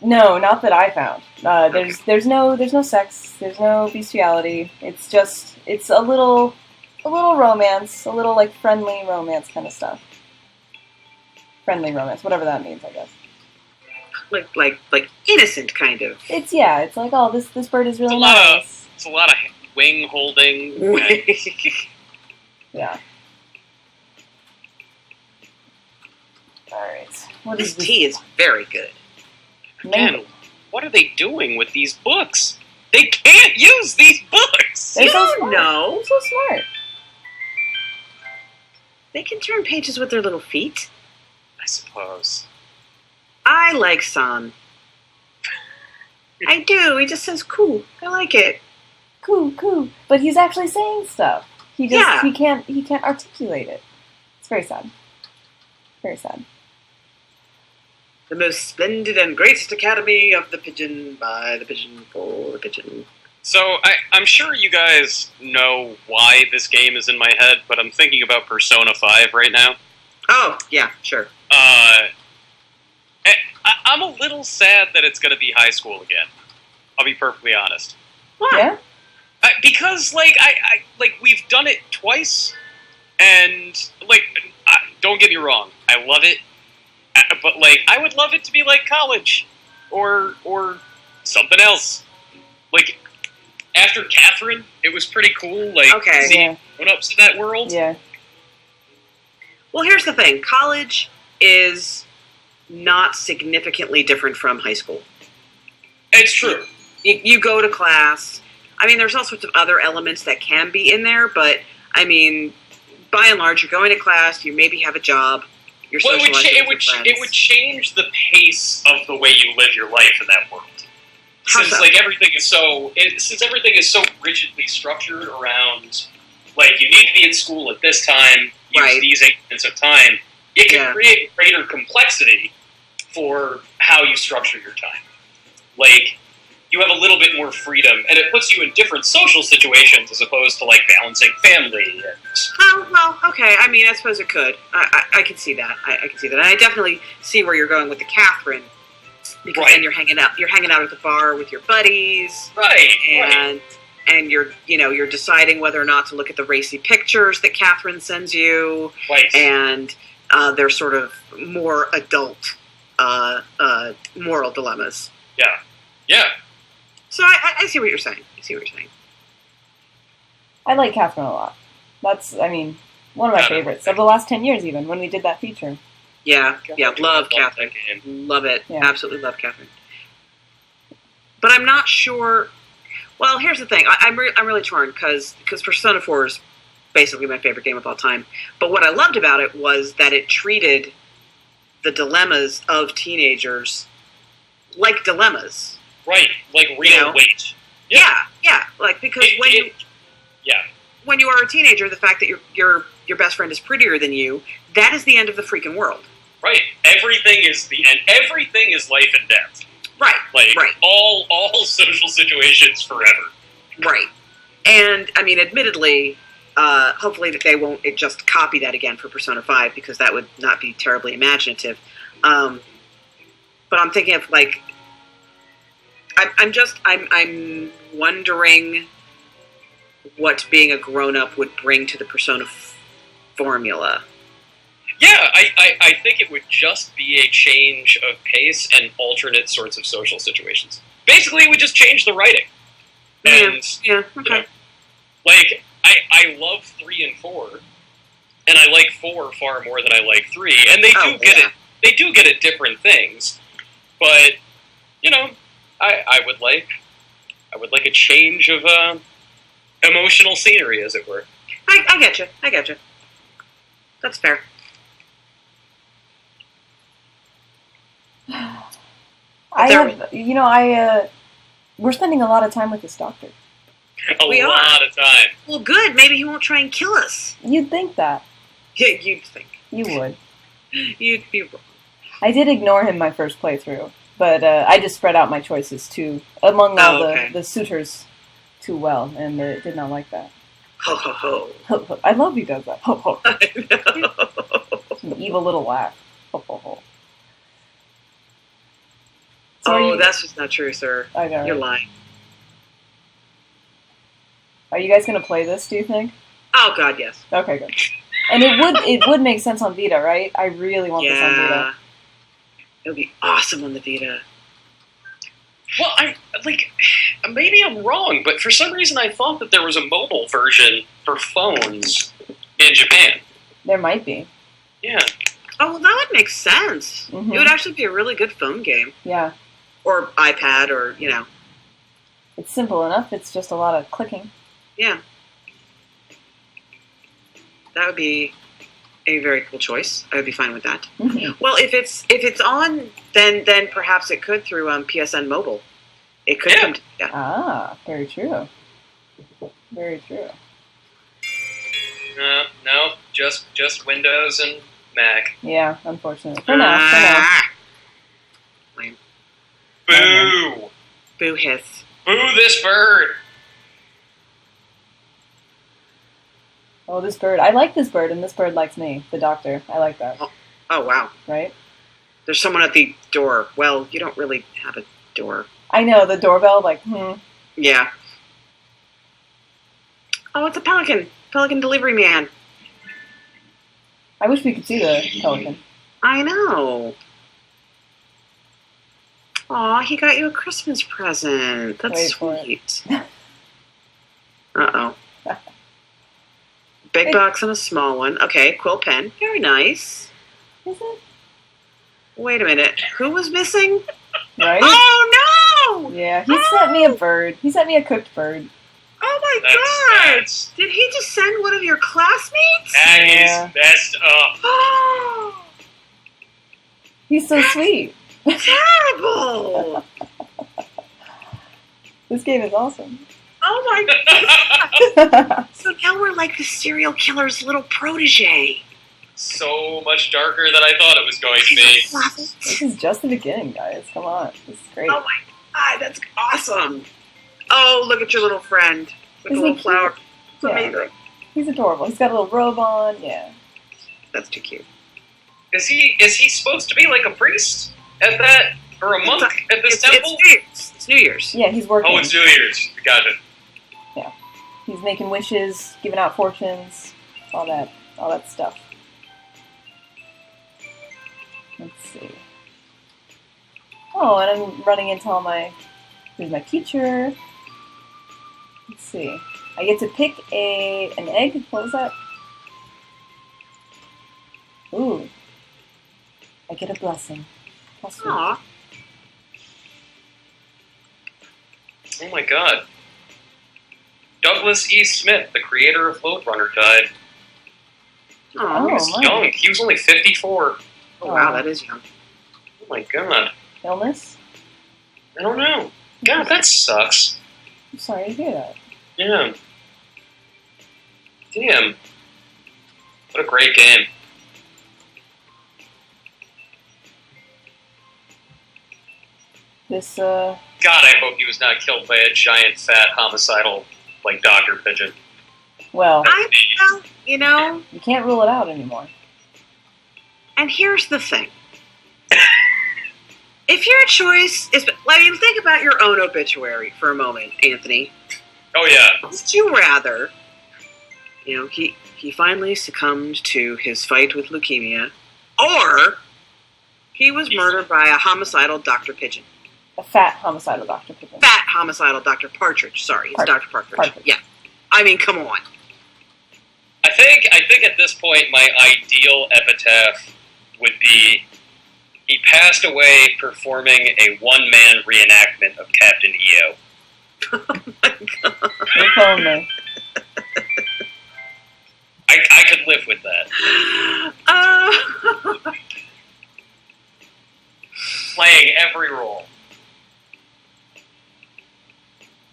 No, not that I found. There's no sex. There's no bestiality. It's a little romance, a little like friendly romance kind of stuff. Friendly romance, whatever that means, I guess. Like innocent kind of. It's like, oh, this bird is really It's nice. a lot of wing holding. Yeah. All right. What This is this? tea is very good. Again, what are they doing with these books? They can't use these books! They're so You smart. know. They're so smart. They can turn pages with their little feet. I suppose. I like San. I do. He just says cool. I like it. Cool. But he's actually saying stuff. He just Yeah. he can't articulate it. It's very sad. Very sad. The most splendid and greatest academy of the pigeon, by the pigeon, for the pigeon. So, I'm sure you guys know why this game is in my head, but I'm thinking about Persona 5 right now. Oh, yeah, sure. I'm a little sad that it's going to be high school again. I'll be perfectly honest. Why? Yeah? Because, like, we've done it twice, and, like, don't get me wrong, I love it, but, like, I would love it to be, like, college, or something else. Like, after Catherine, it was pretty cool, like, seeing grown-ups in that world. Yeah. Well, here's the thing. College is not significantly different from high school. It's true. You go to class. I mean, there's all sorts of other elements that can be in there, but, I mean, by and large, you're going to class, you maybe have a job, you're socializing with your friends. It would change the pace of the way you live your life in that world. Since everything is so rigidly structured around, like, you need to be in school at this time, use these increments of time, it can create greater complexity for how you structure your time. Like, you have a little bit more freedom, and it puts you in different social situations as opposed to, like, balancing family. Oh, well, okay. I mean, I suppose it could. I can see that. I can see that. And I definitely see where you're going with the Catherine, because then you're hanging out at the bar with your buddies. Right. And you're deciding whether or not to look at the racy pictures that Catherine sends you. Right. And they're sort of more adult moral dilemmas. Yeah. Yeah. So I see what you're saying. I like Catherine a lot. That's, I mean, one of my favorites of the last 10 years, even when we did that feature. Yeah, love Catherine. Love it. Yeah. Absolutely love Catherine. But I'm not sure. Well, here's the thing. I'm really torn because Persona 4 is basically my favorite game of all time. But what I loved about it was that it treated the dilemmas of teenagers like dilemmas. Right, like real weight. Yeah. Like, because when you are a teenager, the fact that your best friend is prettier than you, that is the end of the freaking world. Right. Everything is the end. Everything is life and death. Right. Like, all social situations forever. Right. And, I mean, admittedly, hopefully that they won't just copy that again for Persona 5, because that would not be terribly imaginative. But I'm thinking of, like, I'm wondering what being a grown-up would bring to the Persona formula. Yeah, I think it would just be a change of pace and alternate sorts of social situations. Basically, it would just change the writing. And, okay. You know, like, I love 3 and 4, and I like 4 far more than I like 3, and they do get at different things, but, you know, I would like a change of emotional scenery, as it were. I get you. That's fair. We're spending a lot of time with this doctor. We a lot of time. Well, good. Maybe he won't try and kill us. You'd think that. Yeah, you'd think. You would. You'd be wrong. I did ignore him my first playthrough, but I just spread out my choices too among all the suitors too well, and they did not like that. Ho ho ho. Ho, ho. I love he does that. Ho ho. I know. An evil little laugh. Ho ho ho. So that's just not true, sir. I know. You're lying. Are you guys going to play this, do you think? Oh, God, yes. Okay, good. And it would make sense on Vita, right? I really want this on Vita. It would be awesome on the Vita. Well, maybe I'm wrong, but for some reason I thought that there was a mobile version for phones in Japan. There might be. Yeah. Oh, well, that would make sense. Mm-hmm. It would actually be a really good phone game. Yeah. Or iPad, or, you know. It's simple enough. It's just a lot of clicking. Yeah. That would be a very cool choice. I would be fine with that. Mm-hmm. Well, if it's on, then perhaps it could through PSN Mobile. It could come to yeah. Ah, very true. Very true. No, just Windows and Mac. Yeah, unfortunately. For now. Lame. Boo! Boo hiss. Boo this bird! Oh, this bird. I like this bird, and this bird likes me. The doctor. I like that. Oh, wow. Right? There's someone at the door. Well, you don't really have a door. I know, the doorbell, like, Yeah. Oh, it's a pelican. Pelican delivery man. I wish we could see the pelican. I know. Aw, he got you a Christmas present. That's Wait for it. sweet. Uh-oh. Big box and a small one. Okay, quill pen. Very nice. Is it? Wait a minute. Who was missing? Right? Oh, no! Yeah, he sent me a bird. He sent me a cooked bird. Oh, my God! That's Did he just send one of your classmates? that Yeah. is messed up. Oh, He's so sweet. terrible! This game is awesome. Oh, my God. So now we're like the serial killer's little protege. So much darker than I thought it was going to be. I love it. This is just the beginning, guys. Come on. This is great. Oh my God, that's awesome. Oh, look at your little friend with Isn't the little he flower. cute? It's Yeah. amazing. He's adorable. He's got a little robe on. Yeah. That's too cute. Is he supposed to be like a priest at that, or a monk at this temple? It's New Year's. Yeah, he's working. Oh, it's New Year's. Gotcha. He's making wishes, giving out fortunes, all that stuff. Let's see. Oh, and I'm running into all my... Here's my teacher. Let's see. I get to pick an egg. What was that? Ooh. I get a blessing. How sweet. Aw. Oh my God. Douglas E. Smith, the creator of Lode Runner, died. Aw. He was my. young. He was only 54. Oh, wow, that is young. Oh my God. Illness? I don't know. God, that sucks. I'm sorry to hear that. Yeah. Damn. What a great game. This, God, I hope he was not killed by a giant, fat, homicidal, like, Dr. Pigeon. well, Well, you know, you can't rule it out anymore. and here's the thing. If your choice is... I mean, think about your own obituary for a moment, Anthony. Oh, yeah. Would you rather, you know, he finally succumbed to his fight with leukemia, or he was murdered by a homicidal Dr. Pigeon? A fat homicidal Dr. Pippin. Fat homicidal Dr. Partridge. Sorry, it's Dr. Partridge. Yeah. I mean, come on. I think at this point my ideal epitaph would be he passed away performing a one-man reenactment of Captain EO. Oh my God. If only. I could live with that. Playing every role.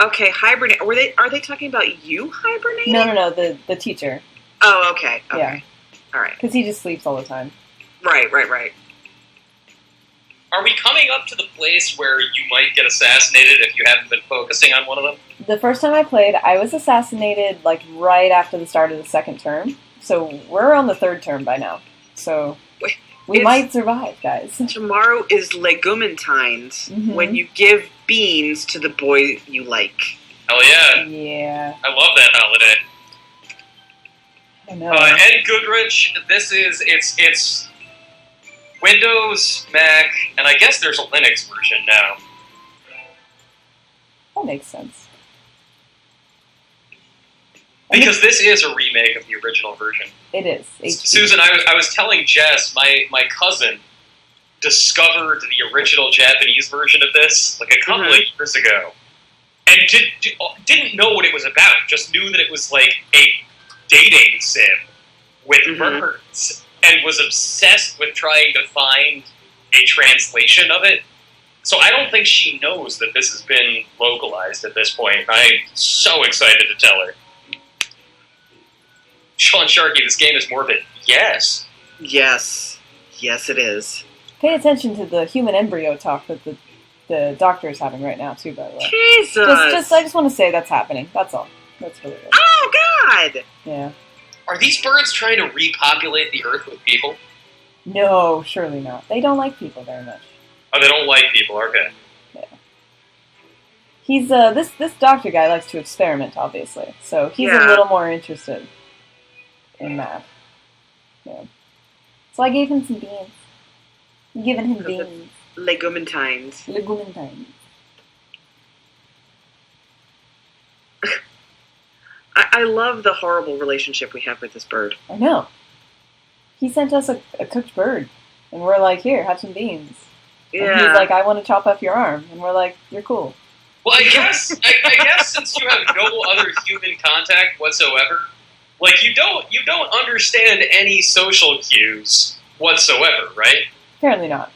Okay, hibernate. Are they talking about you hibernating? No, the teacher. Oh, okay. Yeah. All right. Because he just sleeps all the time. Right. Are we coming up to the place where you might get assassinated if you haven't been focusing on one of them? The first time I played, I was assassinated, like, right after the start of the second term. So we're on the third term by now. So we might survive, guys. Tomorrow is Legumentine's, when you give beans to the boy you like. Hell yeah. Yeah. I love that holiday. I know. Ed Goodrich, it's Windows, Mac, and I guess there's a Linux version now. That makes sense. Because this is a remake of the original version. It is. HD. Susan, I was telling Jess, my cousin discovered the original Japanese version of this like a couple of years ago. And didn't know what it was about, just knew that it was like a dating sim with birds, and was obsessed with trying to find a translation of it So I don't think she knows that this has been localized at this point. I'm so excited to tell her. Sean Sharkey, this game is morbid. Yes. Yes. Yes, it is. Pay attention to the human embryo talk that the doctor is having right now, too, by the way. Jesus! I just want to say that's happening. That's all. That's really good. Oh, God! Yeah. Are these birds trying to repopulate the Earth with people? No, surely not. They don't like people very much. Oh, they don't like people. Okay. Yeah. He's this doctor guy likes to experiment, obviously. So he's a little more interested in that. Yeah. So I gave him some beans. I'm giving him beans. Legumintines. Legumintines. I love the horrible relationship we have with this bird. I know. He sent us a cooked bird, and we're like, here, have some beans. Yeah. And he's like, I want to chop off your arm, and we're like, you're cool. Well, I guess since you have no other human contact whatsoever, like you don't understand any social cues whatsoever, right? Apparently not.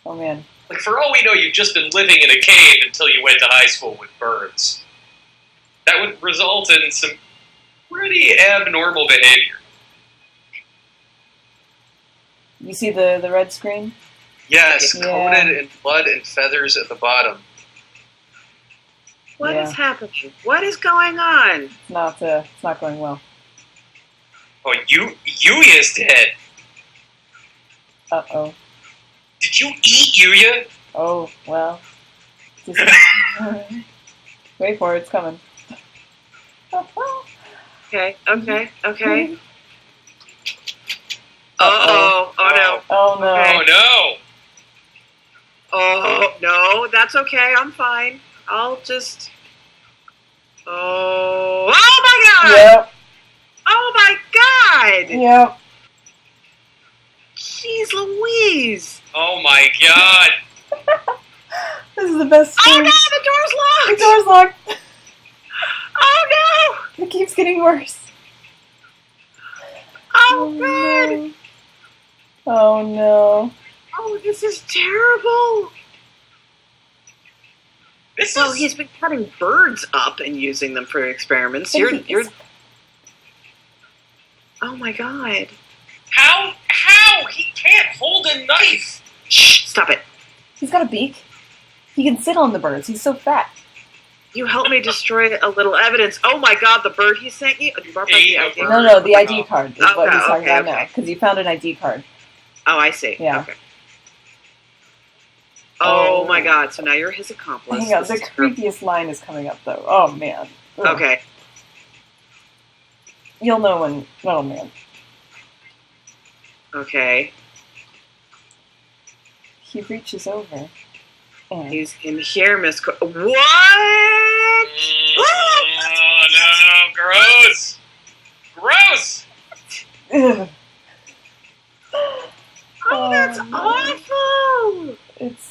Oh man. Like for all we know, you've just been living in a cave until you went to high school with birds. That would result in some pretty abnormal behavior. You see the red screen? Yes, Yeah. coated in blood and feathers at the bottom. What is happening? What is going on? It's not going well. Oh, Yuya's dead. Uh-oh. Did you eat Yuya? Oh, well. Wait for it, it's coming. Okay. Uh-oh. Oh no. Oh no. Okay. Oh no. Oh, no, that's okay. I'm fine. I'll just... Oh my God! Yep. Oh my God! Yep. Jeez Louise! Oh my God. This is the best Oh screen. no, the door's locked! The door's locked. Oh no! It keeps getting worse. Oh God! No. Oh no. Oh, this is terrible! Well, he's been cutting birds up and using them for experiments. You're... Oh my God. How? He can't hold a knife. Shh, stop it. He's got a beak. He can sit on the birds. He's so fat. You helped me destroy a little evidence. Oh my God, the bird he sent you? You brought back the ID? No, the ID card is what he's talking about okay. now. Because you found an ID card. Oh, I see. Yeah. Okay. Oh my God, so now you're his accomplice. Hang on, the creepiest line is coming up though. Oh man. Ugh. Okay. You'll know when. Oh man. Okay. He reaches over. And He's in here, Miss... What? Oh no! Gross! Gross! Ugh. Oh, that's no. awful! It's.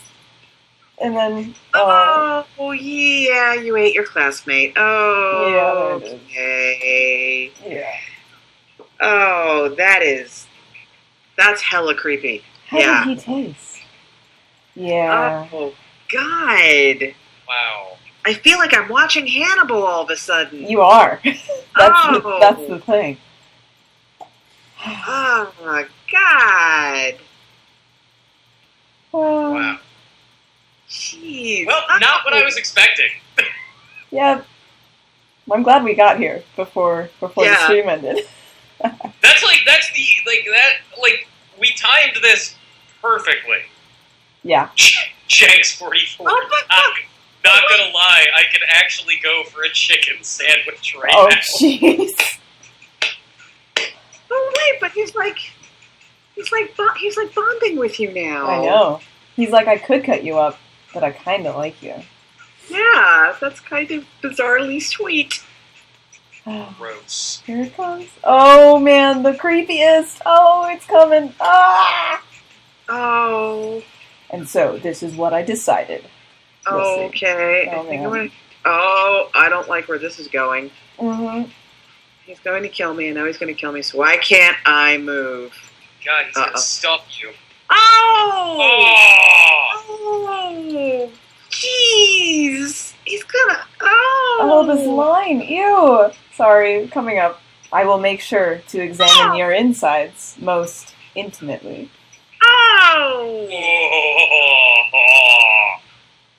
And then. Oh, yeah, you ate your classmate. Oh, Yeah, there it is. okay. Yeah. Oh, that's hella creepy. How did he taste? Yeah. Oh, God. Wow. I feel like I'm watching Hannibal all of a sudden. You are. That's the thing. Oh, my God. Wow. Jeez. Well, not what I was expecting. Yeah. I'm glad we got here before the stream ended. We timed this perfectly. Yeah. Jenks 44. Oh, Not gonna lie, I could actually go for a chicken sandwich right Oh, now. jeez. Oh, wait, but he's like bonding with you now. I know. He's like, I could cut you up, but I kind of like you. Yeah, that's kind of bizarrely sweet. Gross. Here it comes. Oh, man, the creepiest. Oh, it's coming. Ah! Oh. And so, this is what I decided. Let's see. Okay. Oh, I think man. I don't like where this is going. Mm-hmm. He's going to kill me, and now he's going to kill me, so why can't I move? God, he's gonna stuff you. Oh! Oh! Oh! Jeez! He's gonna... Oh, this line. Ew. Sorry, coming up. I will make sure to examine your insides most intimately. Oh!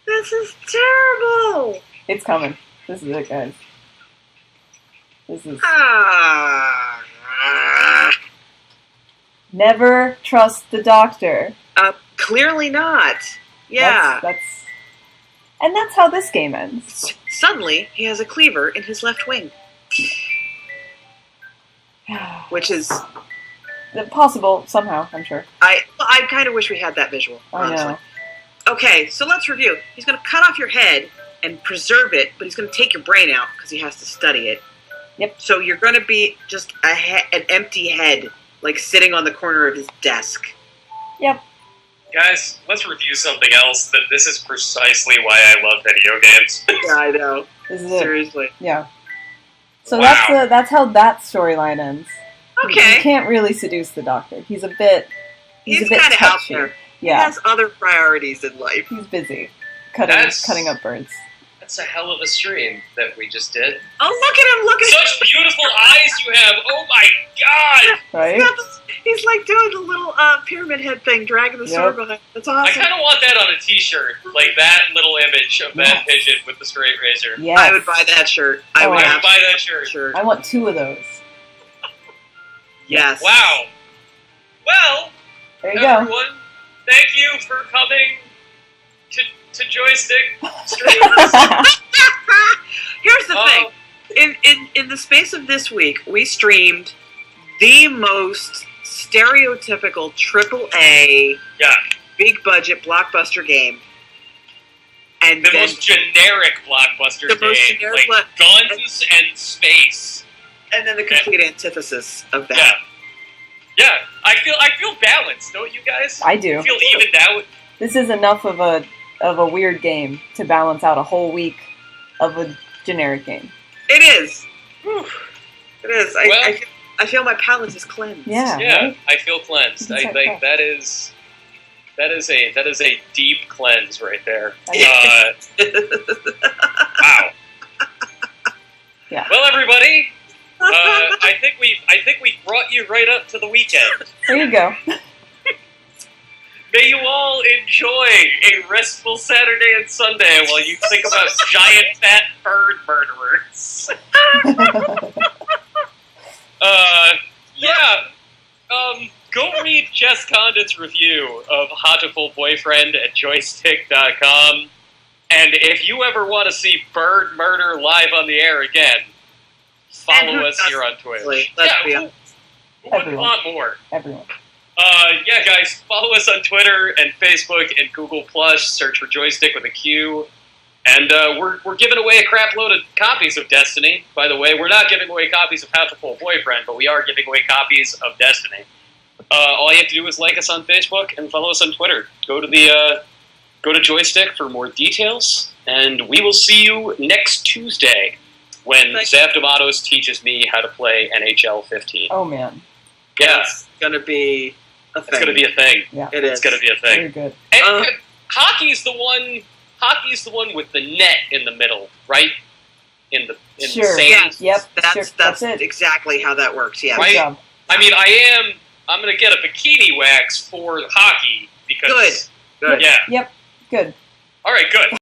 This is terrible! It's coming. This is it, guys. This is... Ah. Never trust the doctor. Clearly not. Yeah. And that's how this game ends. Suddenly, he has a cleaver in his left wing. Which is... possible, somehow, I'm sure. I kind of wish we had that visual, honestly. I know. Okay, so let's review. He's going to cut off your head and preserve it, but he's going to take your brain out because he has to study it. Yep. So you're going to be just an empty head, like sitting on the corner of his desk. Yep. Guys, let's review something else. That this is precisely why I love video games. Yeah, I know. This is it. Seriously. Yeah. So Wow. that's how that storyline ends. Okay. You can't really seduce the doctor. He's a bit He's a bit kind of out touchy. there. Yeah. He has other priorities in life. He's busy That's- cutting up birds. That's a hell of a stream that we just did. Oh, look at him! Look at him! Such beautiful eyes you have! Oh my god! Right? He's like doing the little pyramid head thing, dragging the circle head. That's I awesome. kind of want that on a t-shirt. Like that little image of that pigeon with the straight razor. Yes. I would buy that shirt. I would I would buy that shirt. I want 2 of those. Yes. Wow. Well, There you go. everyone, thank you for coming to Joystiq Streams. Here's the thing. In the space of this week, we streamed the most stereotypical AAA, Yeah. big budget blockbuster game, and The then most generic blockbuster The most game. generic Like guns and space. and then the complete antithesis of that. Yeah. Yeah. I feel balanced, don't you guys? I do. I feel evened out. This is enough of a weird game to balance out a whole week of a generic game. It is. Whew. It is. Well- I feel my palate is cleansed. Yeah. Yeah, Right? I feel cleansed. It's I like think that is a deep cleanse right there. I Wow. Yeah. Well, everybody, I think we brought you right up to the weekend. There you go. May you all enjoy a restful Saturday and Sunday while you think about giant fat bird murderers. Go read Jess Condit's review of Hatoful Boyfriend at Joystiq.com. And if you ever want to see bird murder live on the air again, follow us here on Twitch. Let's be Who honest. would Everyone. want more? Everyone. Yeah, guys, follow us on Twitter and Facebook and Google+. Search for Joystiq with a Q. And we're giving away a crap load of copies of Destiny. By the way, we're not giving away copies of Hatoful Boyfriend, but we are giving away copies of Destiny. All you have to do is like us on Facebook and follow us on Twitter. Go to Joystiq for more details, and we will see you next Tuesday when Zav D'Amatos teaches me how to play NHL 15. Oh man. Yeah, It's gonna be a thing. it's going to be a thing. Yeah. It is. It's going to be a thing. Very good. And hockey's the one with the net in the middle, right? In the Sure. sand. Yes. Yep. That's That's it. exactly how that works. Yeah. Right. Good job. I mean, I'm going to get a bikini wax for hockey because Good. Yeah. Yep. Good. All right, good.